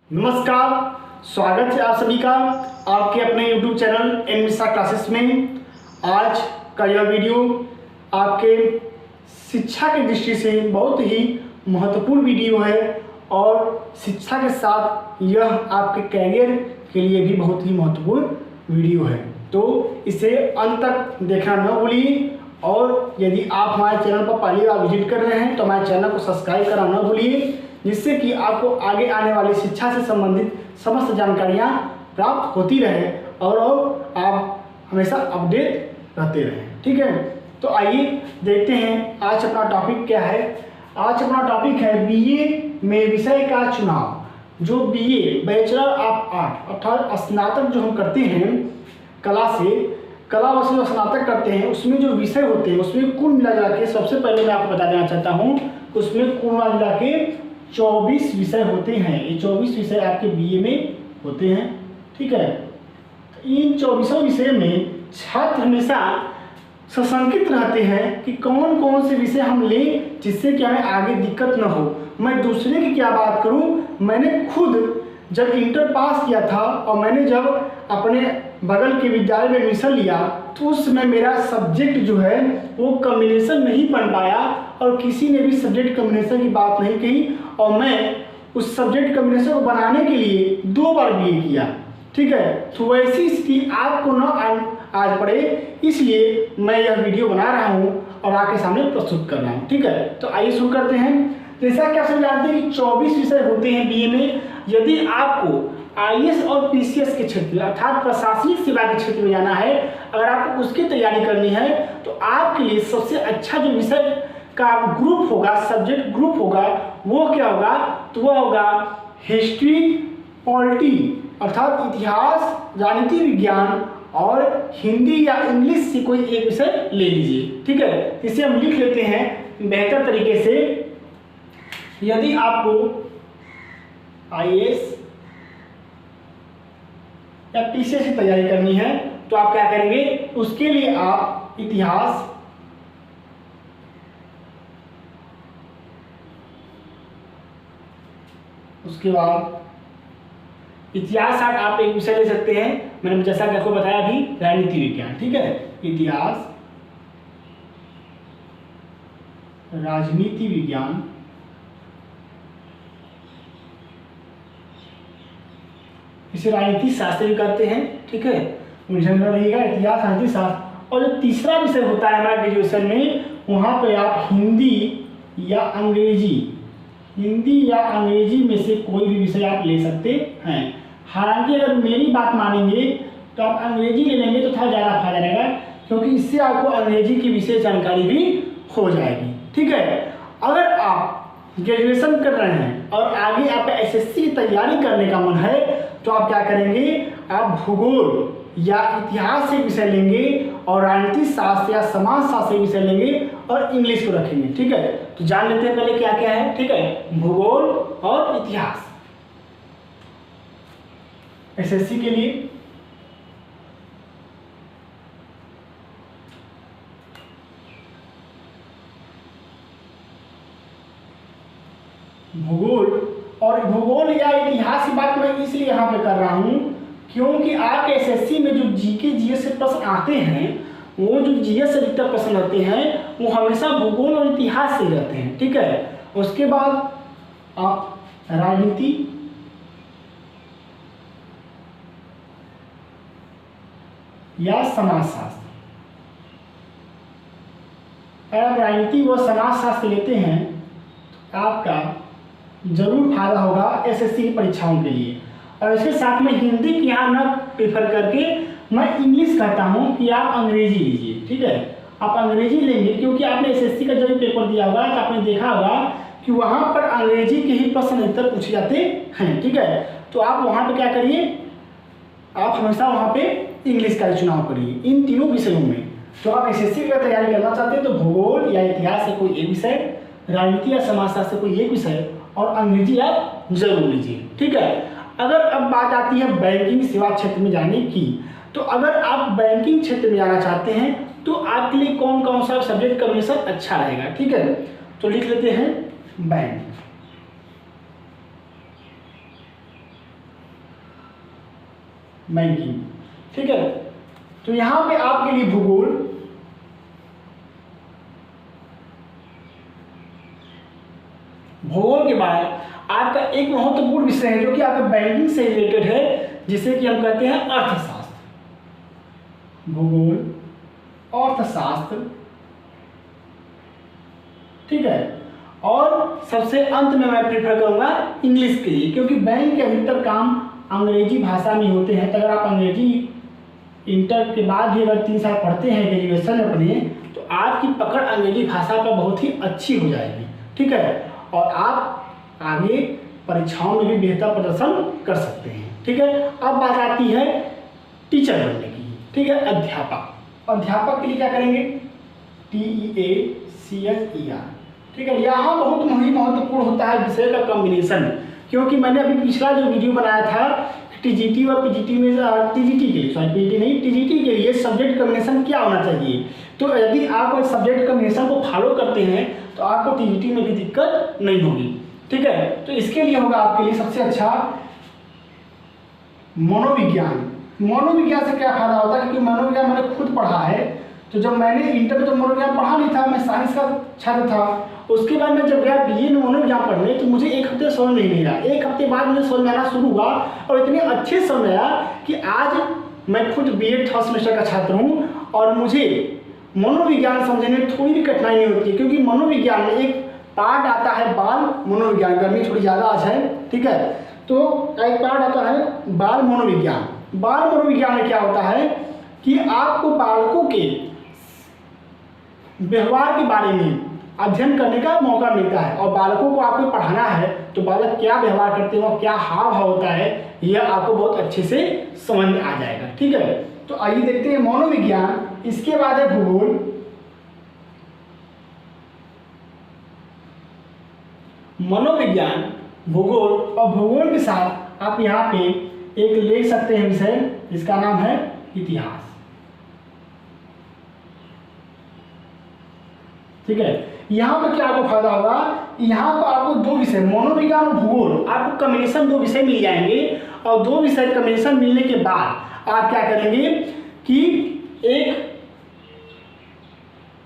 नमस्कार, स्वागत है आप सभी का आपके अपने YouTube channel N Mishra classes में। आज का यह वीडियो आपके शिक्षा की दृष्टि से बहुत ही महत्वपूर्ण वीडियो है और शिक्षा के साथ यह आपके कैरियर के लिए भी बहुत ही महत्वपूर्ण वीडियो है, तो इसे अंत तक देखना न भूलिए। और यदि आप हमारे चैनल पर पहली बार विजिट कर रहे हैं तो हमारे चैनल को सब्सक्राइब करना न भूलिए, जिससे कि आपको आगे आने वाली शिक्षा से संबंधित समस्त जानकारियाँ प्राप्त होती रहे और आप हमेशा अपडेट रहते रहें। ठीक है, तो आइए देखते हैं आज अपना टॉपिक क्या है। आज अपना टॉपिक है बीए में विषय का चुनाव। जो बीए बैचलर ऑफ आर्ट अर्थात स्नातक जो हम करते हैं कला से, कला वस्तु स्नातक करते हैं, उसमें जो विषय होते हैं उसमें कुल मिला के सबसे पहले मैं आपको बता देना चाहता हूँ, उसमें कुल मिला के 24 विषय होते हैं। ये 24 विषय आपके बीए में होते हैं। ठीक है, इन 24 विषय में छात्र हमेशा सशंकित रहते हैं कि कौन कौन से विषय हम लें जिससे कि हमें आगे दिक्कत न हो। मैं दूसरे की क्या बात करूं, मैंने खुद जब इंटर पास किया था और मैंने जब अपने बगल के विद्यालय में एडमिशन लिया तो उस समय मेरा सब्जेक्ट जो है वो कॉम्बिनेशन नहीं बन पाया और किसी ने भी सब्जेक्ट कॉम्बिनेशन की बात नहीं कही और मैं उस सब्जेक्ट कॉम्बिनेशन को बनाने के लिए 2 बार बीए किया। ठीक है, तो वैसी स्थिति आपको न आज पड़े, इसलिए मैं यह वीडियो बना रहा हूँ और आपके सामने प्रस्तुत कर रहा हूँ। ठीक है, तो आइए शुरू करते हैं। जैसा कि आप सब जानते हैं कि 24 विषय होते हैं बीए में। यदि आपको आईएएस और पीसीएस के क्षेत्र अर्थात प्रशासनिक सेवा के क्षेत्र में जाना है, अगर आपको उसकी तैयारी करनी है तो आपके लिए सबसे अच्छा जो विषय का ग्रुप होगा, सब्जेक्ट ग्रुप होगा, वो क्या होगा, तो वह होगा हिस्ट्री, पॉलिटी अर्थात इतिहास, राजनीति विज्ञान और हिंदी या इंग्लिश से कोई एक विषय ले लीजिए। ठीक है, इसे हम लिख लेते हैं बेहतर तरीके से। यदि आपको आईएएस या पीसीएस की तैयारी करनी है तो आप क्या करेंगे, उसके लिए आप इतिहास, उसके बाद इतिहास आप एक विषय ले सकते हैं। मैंने जैसा कि आपको बताया अभी राजनीति विज्ञान। ठीक है, इतिहास, राजनीति विज्ञान, इसे राजनीति शास्त्र भी करते हैं। ठीक है, उलझन रहेगा इतिहास, राजनीति शास्त्र। और जो तीसरा विषय होता है हमारा ग्रेजुएशन में, वहाँ पे आप हिंदी या अंग्रेजी, हिंदी या अंग्रेजी में से कोई भी विषय आप ले सकते हैं। हालांकि अगर मेरी बात मानेंगे तो आप अंग्रेजी ले लेंगे तो थोड़ा ज़्यादा फायदा रहेगा, क्योंकि इससे आपको अंग्रेजी की विशेष जानकारी भी हो जाएगी। ठीक है, अगर आप ग्रेजुएशन कर रहे हैं और आगे आप एसएससी की तैयारी करने का मन है तो आप क्या करेंगे, आप भूगोल या इतिहास से विषय लेंगे और राजनीति शास्त्र या समाज शास्त्र से विषय लेंगे और इंग्लिश को रखेंगे। ठीक है, तो जान लेते हैं पहले क्या क्या है। ठीक है, भूगोल और इतिहास एसएससी के लिए। भूगोल या इतिहास की बात मैं इसलिए यहाँ पे कर रहा हूँ क्योंकि आपके एसएससी में जो जीके जीएस से प्रश्न आते हैं, वो जो जीएस से अधिकतर प्रश्न रहते हैं वो हमेशा भूगोल और इतिहास से रहते हैं। ठीक है, उसके बाद आप राजनीति, या समाजशास्त्र। अगर आप राजनीति व समाजशास्त्र लेते हैं तो आपका जरूर फायदा होगा एसएससी की परीक्षाओं के लिए। और इसके साथ में हिंदी की यहाँ न प्रेफर करके मैं इंग्लिश कहता हूँ कि आप अंग्रेजी लीजिए। ठीक है, आप अंग्रेजी लेंगे क्योंकि आपने एसएससी का जब भी पेपर दिया होगा तो आपने देखा होगा कि वहाँ पर अंग्रेजी के ही प्रश्न अधिकतर पूछे जाते हैं। ठीक है, तो आप वहाँ पर क्या करिए, आप हमेशा वहाँ पे इंग्लिश का चुनाव करिए इन तीनों विषयों में। तो आप एसएससी का तैयारी करना चाहते हैं तो भूगोल या इतिहास से कोई एक विषय, राजनीति या समाजशास्त्र से कोई एक विषय और अंग्रेजी आप जरूर लीजिए। ठीक है, अगर अब बात आती है बैंकिंग सेवा क्षेत्र में जाने की, तो अगर आप बैंकिंग क्षेत्र में जाना चाहते हैं तो आपके लिए कौन कौन सा सब्जेक्ट कॉम्बिनेशन अच्छा रहेगा। ठीक है, तो लिख लेते हैं बैंक। बैंकिंग। ठीक है, तो यहाँ पे आपके लिए भूगोल, भूगोल के बाद आपका एक महत्वपूर्ण विषय है जो कि आपका बैंकिंग से रिलेटेड है, जिसे कि हम कहते हैं अर्थशास्त्र। भूगोल, अर्थशास्त्र, ठीक है। और सबसे अंत में मैं प्रेफर करूंगा इंग्लिश के लिए, क्योंकि बैंक के अधिकतर काम अंग्रेजी भाषा में होते हैं। तो अगर आप अंग्रेजी इंटर के बाद भी अगर 3 साल पढ़ते हैं ग्रेजुएशन अपने, तो आपकी पकड़ अंग्रेजी भाषा पर बहुत ही अच्छी हो जाएगी। ठीक है, और आप आगे परीक्षाओं में भी बेहतर प्रदर्शन कर सकते हैं। ठीक है, अब बात आती है टीचर बनने की। ठीक है, अध्यापक। अध्यापक के लिए क्या करेंगे? TEACHER। ठीक है, यहाँ बहुत महत्वपूर्ण होता है विषय का कॉम्बिनेशन, क्योंकि मैंने अभी पिछला जो वीडियो बनाया था TGT और PGT में, TGT के लिए, सॉरी PGT नहीं, TGT के लिए सब्जेक्ट कॉम्बिनेशन क्या होना चाहिए। तो यदि आप सब्जेक्ट कॉम्बिनेशन को फॉलो करते हैं तो आपको TGT में भी दिक्कत नहीं होगी। ठीक है, तो इसके लिए होगा आपके लिए सबसे अच्छा मनोविज्ञान। मनोविज्ञान से क्या फायदा होता है, क्योंकि मनोविज्ञान मैंने खुद पढ़ा है। तो जब मैंने इंटर में तो मनोविज्ञान पढ़ा नहीं था, मैं साइंस का छात्र था। उसके बाद मैं जब गया BA में मनोविज्ञान पढ़ने, तो मुझे 1 हफ्ते समझ नहीं आया। 1 हफ्ते बाद मुझे समझ में आना शुरू हुआ, और इतने अच्छे समझ आया कि आज मैं खुद BA 3rd सेमेस्टर का छात्र हूँ, और मुझे मनोविज्ञान समझने में थोड़ी भी कठिनाई नहीं होती है। क्योंकि मनोविज्ञान में एक पार्ट आता है बाल मनोविज्ञान, गर्मी थोड़ी ज़्यादा आज है। ठीक है, तो एक पार्ट आता है बाल मनोविज्ञान। बाल मनोविज्ञान में क्या होता है कि आपको बालकों के व्यवहार के बारे में अध्ययन करने का मौका मिलता है, और बालकों को आपको पढ़ाना है तो बालक क्या व्यवहार करते हैं और क्या हाव भाव होता है, यह आपको बहुत अच्छे से समझ में आ जाएगा। ठीक है, तो आइए देखते हैं मनोविज्ञान। इसके बाद है भूगोल। मनोविज्ञान, भूगोल, और भूगोल के साथ आप यहाँ पे एक ले सकते हैं विषय, जिसका नाम है इतिहास। ठीक है, यहाँ पर क्या आपको फायदा होगा, यहाँ पर आपको 2 विषय मनोविज्ञान और भूगोल, आपको कॉम्बिनेशन 2 विषय मिल जाएंगे। और 2 विषय कॉम्बिनेशन मिलने के बाद आप क्या करेंगे कि एक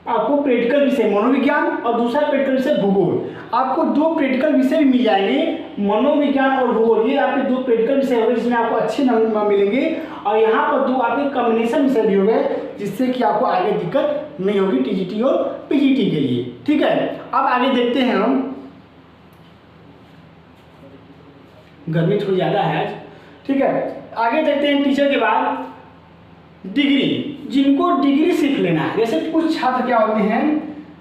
आपको प्रैक्टिकल विषय मनोविज्ञान और दूसरा प्रैक्टिकल विषय भूगोल। आपको 2 प्रैक्टिकल विषय भी मिल जाएंगे, मनोविज्ञान और भूगोल। ये आपके 2 प्रैक्टिकल विषय होंगे जिसमें आपको अच्छे नंबर मिलेंगे, और यहाँ पर 2 आपके कॉम्बिनेशन विषय भी हो गए, जिससे कि आपको आगे दिक्कत नहीं होगी TGT और PGT के लिए। ठीक है, अब आगे देखते हैं हम। गर्मी थोड़ी ज़्यादा है आज। ठीक है, आगे देखते हैं टीचर के बाद डिग्री। जिनको डिग्री सीख लेना है, जैसे कुछ छात्र क्या होते हैं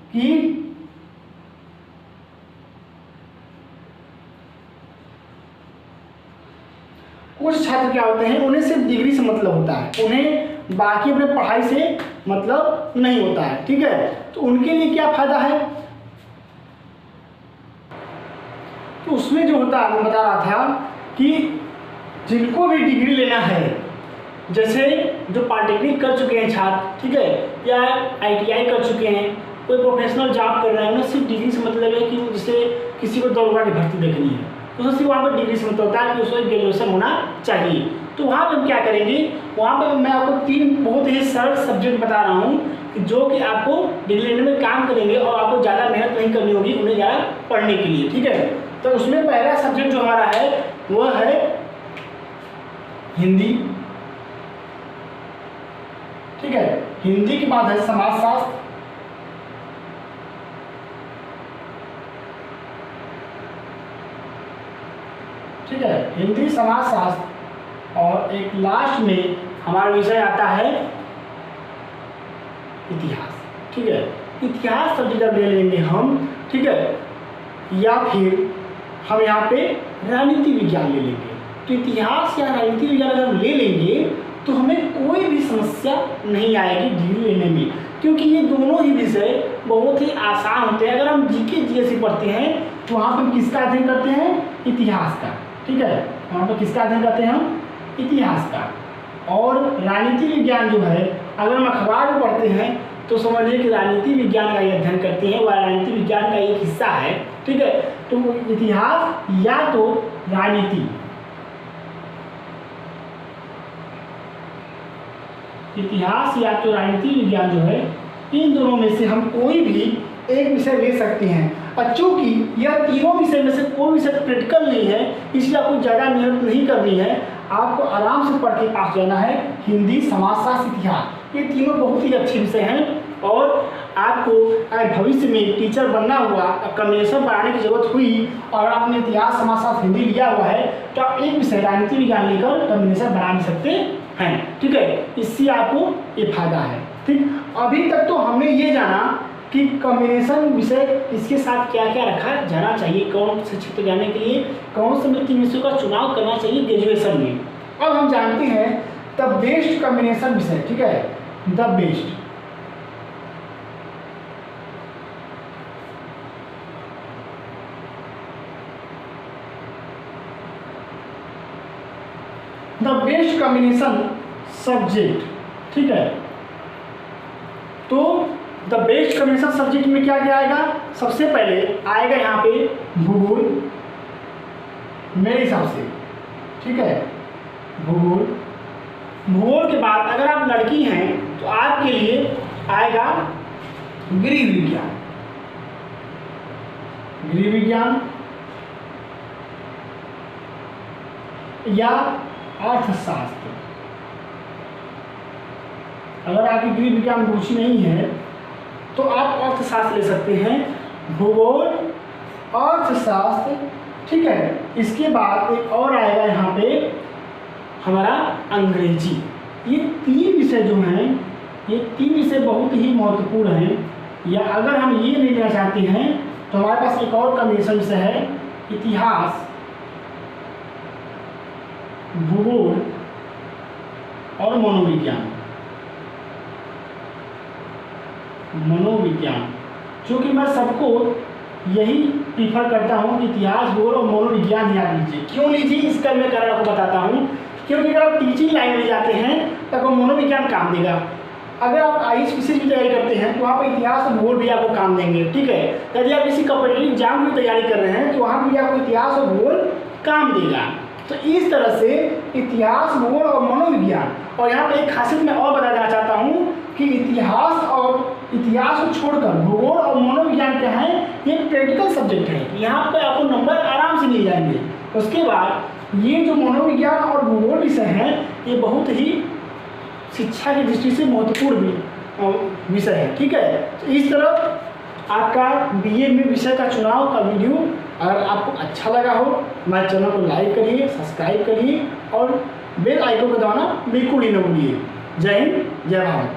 कि कुछ छात्र क्या होते हैं, उन्हें सिर्फ डिग्री से मतलब होता है, उन्हें बाकी अपने पढ़ाई से मतलब नहीं होता है। ठीक है, तो उनके लिए क्या फायदा है, तो उसमें जो होता है, मैं बता रहा था कि जिनको भी डिग्री लेना है, जैसे जो पॉलिटेक्निक कर चुके हैं छात्र, ठीक है, या ITI कर चुके हैं, कोई प्रोफेशनल जॉब कर रहे हैं, उन्हें सिर्फ डिग्री से मतलब है कि जैसे किसी को दरोगा की भर्ती देखनी है, तो सिर्फ वहाँ पर डिग्री से मतलब होता है कि उसको ग्रेजुएशन होना चाहिए। तो वहाँ पर हम क्या करेंगे, वहाँ पर मैं आपको 3 बहुत ही सरल सब्जेक्ट बता रहा हूँ जो कि आपको डिग्री लेने में काम करेंगे, और आपको ज़्यादा मेहनत नहीं करनी होगी उन्हें ज़्यादा पढ़ने के लिए। ठीक है, तो उसमें पहला सब्जेक्ट जो हमारा है वह है हिंदी। ठीक है, हिंदी के बाद है समाजशास्त्र। ठीक है, हिंदी, समाजशास्त्र, और एक लास्ट में हमारा विषय आता है इतिहास। ठीक है, इतिहास सब्जेक्ट जब ले लेंगे हम, ठीक है, या फिर हम यहाँ पे राजनीति विज्ञान ले लेंगे, तो इतिहास या राजनीति विज्ञान अगर हम ले लेंगे तो हमें कोई भी समस्या नहीं आएगी डिग्री लेने में, क्योंकि ये दोनों ही विषय बहुत ही आसान होते हैं। अगर हम GK GS पढ़ते हैं तो वहाँ पर किसका अध्ययन करते हैं, इतिहास का। ठीक है, वहाँ पर किसका अध्ययन करते हैं हम, इतिहास का। और राजनीति विज्ञान जो है, अगर हम अखबार में पढ़ते हैं तो समझिए कि राजनीति विज्ञान का ये अध्ययन करते हैं, वह राजनीति विज्ञान का एक हिस्सा है। ठीक है, तो इतिहास या तो राजनीति इतिहास या तो राजनीति विज्ञान जो है, इन दोनों में से हम कोई भी एक विषय ले सकते हैं। और चूँकि यह तीनों विषय में से कोई विषय क्रिटिकल नहीं है, इसलिए आपको ज़्यादा मेहनत नहीं करनी है, आपको आराम से पढ़ के पास जाना है। हिंदी, समाजशास्त्र, इतिहास, ये तीनों बहुत ही अच्छे विषय हैं। और आपको अगर भविष्य में टीचर बनना हुआ, कम्युनिकेशन बढ़ाने की जरूरत हुई और आपने इतिहास, समाजशास्त्र, हिंदी लिया हुआ है, तो आप एक विषय राजनीति विज्ञान लेकर कम्युनिकेशन बढ़ा भी सकते हैं। ठीक है, इससे आपको ये फायदा है। ठीक, अभी तक तो हमने ये जाना कि कम्युनिकेशन विषय इसके साथ क्या क्या रखा जाना चाहिए, कौन से क्षेत्र जाने के लिए कौन से तीन विषयों का चुनाव करना चाहिए ग्रेजुएशन में। अब हम जानते हैं द बेस्ट कम्युनिकेशन विषय। ठीक है, the best, the best communication subject. ठीक है, तो द बेस्ट कम्युनिकेशन सब्जेक्ट में क्या क्या आएगा? सबसे पहले आएगा यहाँ पे भूगोल, मेरे हिसाब से। ठीक है, भूगोल। भूगोल के बाद अगर आप लड़की हैं तो आपके लिए आएगा गृह विज्ञान, गृह विज्ञान या अर्थशास्त्र। अगर आपकी गृह विज्ञान में रुचि नहीं है तो आप अर्थशास्त्र ले सकते हैं, भूगोल, अर्थशास्त्र। ठीक है, इसके बाद एक और आएगा यहाँ पे हमारा अंग्रेजी। ये तीन विषय जो हैं, ये तीन विषय बहुत ही महत्वपूर्ण हैं। या अगर हम ये नहीं लेना चाहते हैं तो हमारे पास एक और कम्युनिकेशन विषय है, इतिहास, भूगोल और मनोविज्ञान। मनोविज्ञान, क्योंकि मैं सबको यही प्रीफर करता हूँ कि इतिहास, भूगोल और मनोविज्ञान ही आप लीजिए। क्यों लीजिए, इसका मैं कारण आपको बताता हूँ। क्योंकि अगर आप टीचिंग लाइन में जाते हैं तब वो मनोविज्ञान काम देगा। अगर आप IAS की तैयारी करते हैं तो वहाँ पर इतिहास और भूगोल भी आपको काम देंगे। ठीक है, यदि आप किसी कॉम्पिटिटिव एग्जाम की तैयारी कर रहे हैं तो वहाँ पर भी आपको इतिहास और भूगोल काम देगा। तो इस तरह से इतिहास, भूगोल और मनोविज्ञान। और यहाँ पे एक खासियत मैं और बता देना चाहता हूँ कि इतिहास को छोड़कर भूगोल और मनोविज्ञान क्या है, ये प्रैक्टिकल सब्जेक्ट है। यहाँ पे आपको नंबर आराम से मिल जाएंगे। उसके बाद ये जो मनोविज्ञान और भूगोल विषय हैं, ये बहुत ही शिक्षा की दृष्टि से महत्वपूर्ण विषय है। ठीक है, तो इस तरह आपका BA में विषय का चुनाव का वीडियो अगर आपको अच्छा लगा हो, हमारे चैनल को लाइक करिए, सब्सक्राइब करिए और बेल आइकन को दबाना बिल्कुल ही न भूलिए। जय हिंद, जय भारत।